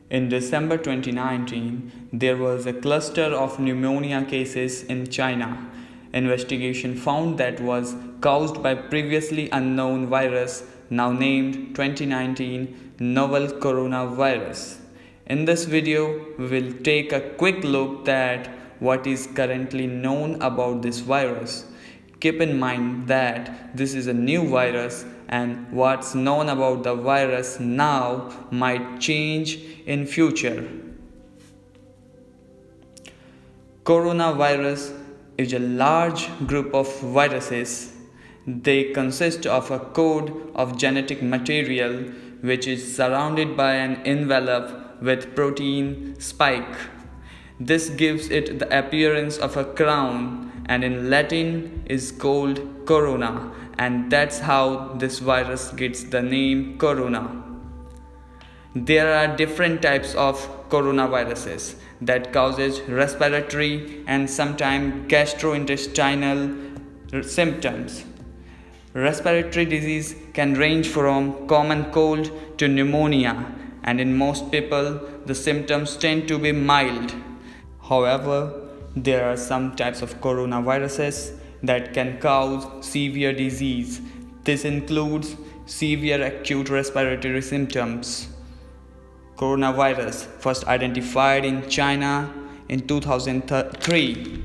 In December 2019, there was a cluster of pneumonia cases in China. Investigation found that was caused by previously unknown virus now named 2019 novel coronavirus. In this video, we will take a quick look at what is currently known about this virus. Keep in mind that this is a new virus and what's known about the virus now might change in future. Coronavirus is a large group of viruses. They consist of a code of genetic material which is surrounded by an envelope with protein spike. This gives it the appearance of a crown and in Latin is called corona, and that's how this virus gets the name corona. There are different types of coronaviruses that causes respiratory and sometimes gastrointestinal symptoms. Respiratory disease can range from common cold to pneumonia, and in most people the symptoms tend to be mild. However, there are some types of coronaviruses that can cause severe disease. This includes severe acute respiratory symptoms. Coronavirus first identified in China in 2003,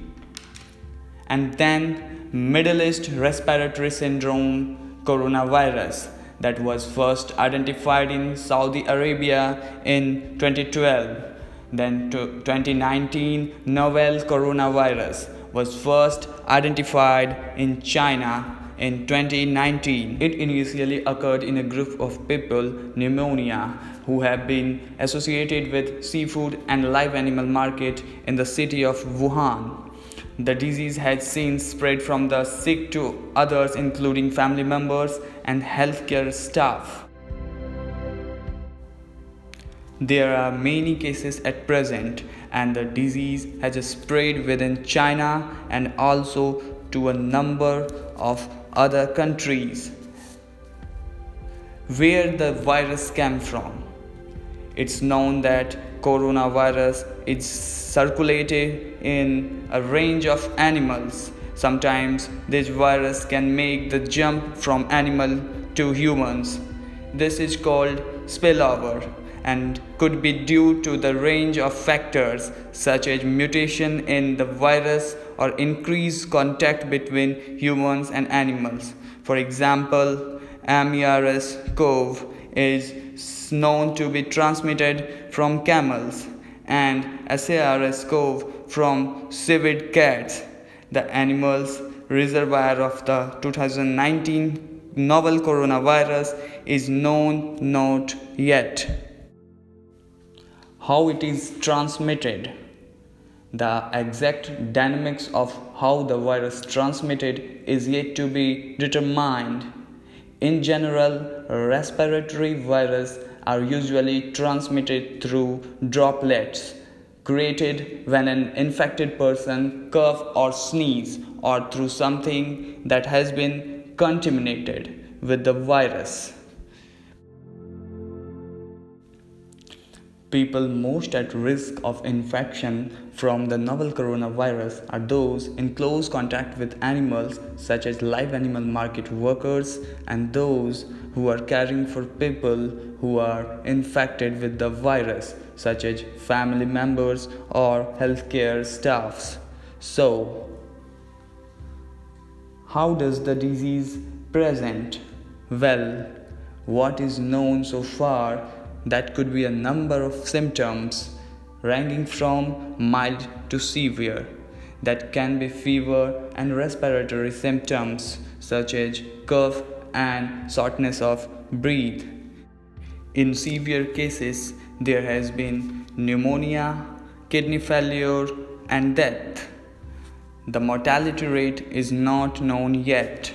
and then Middle East respiratory syndrome coronavirus that was first identified in Saudi Arabia in 2012. Then 2019 novel coronavirus was first identified in China in 2019. It initially occurred in a group of people, pneumonia, who have been associated with seafood and live animal market in the city of Wuhan. The disease has since spread from the sick to others, including family members and healthcare staff. There are many cases at present, and the disease has spread within China and also to a number of other countries. Where the virus came from? It's known that coronavirus is circulated in a range of animals. Sometimes this virus can make the jump from animal to humans. This is called spillover and could be due to the range of factors such as mutation in the virus or increased contact between humans and animals. For example, MERS-CoV is known to be transmitted from camels and SARS-CoV from civet cats. The animals reservoir of the 2019 novel coronavirus is known not yet. How it is transmitted. The exact dynamics of how the virus transmitted is yet to be determined. In general, respiratory viruses are usually transmitted through droplets created when an infected person cough or sneeze, or through something that has been contaminated with the virus. People most at risk of infection from the novel coronavirus are those in close contact with animals, such as live animal market workers, and those who are caring for people who are infected with the virus, such as family members or healthcare staffs. So, how does the disease present? Well, what is known so far, that could be a number of symptoms ranging from mild to severe. That can be fever and respiratory symptoms such as cough and shortness of breath. In severe cases, there has been pneumonia, kidney failure, and death. The mortality rate is not known yet.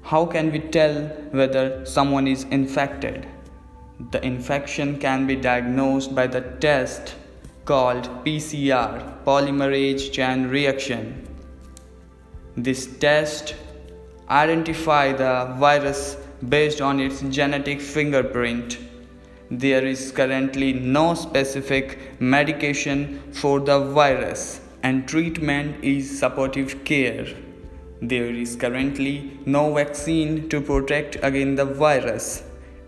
How can we tell whether someone is infected? The infection can be diagnosed by the test called PCR, polymerase chain reaction. This test identifies the virus based on its genetic fingerprint. There is currently no specific medication for the virus, and treatment is supportive care. There is currently no vaccine to protect against the virus.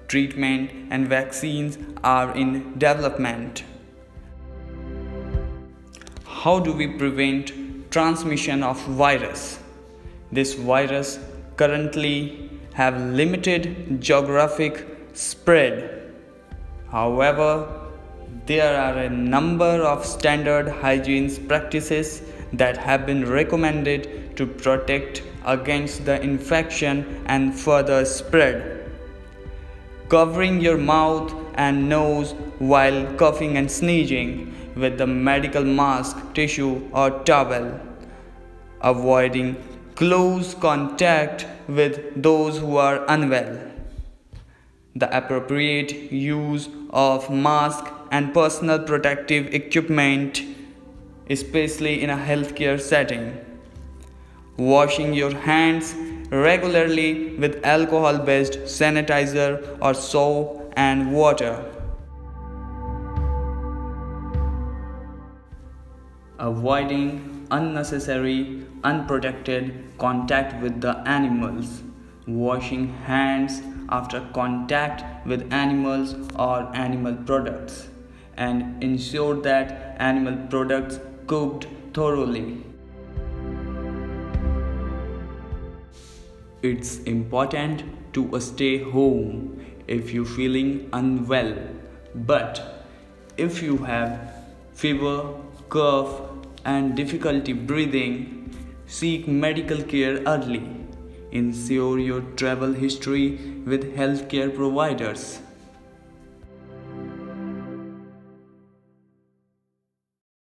Treatment and vaccines are in development. How do we prevent transmission of virus? This virus currently have limited geographic spread. However, there are a number of standard hygiene practices that have been recommended to protect against the infection and further spread. Covering your mouth and nose while coughing and sneezing with the medical mask, tissue, or towel. Avoiding close contact with those who are unwell. The appropriate use of mask and personal protective equipment, especially in a healthcare setting. Washing your hands regularly with alcohol-based sanitizer or soap and water. Avoiding unnecessary, unprotected contact with the animals. Washing hands after contact with animals or animal products, and ensure that animal products cooked thoroughly. It's important to stay home if you're feeling unwell, but if you have fever, cough, and difficulty breathing, seek medical care early. Ensure your travel history with healthcare providers.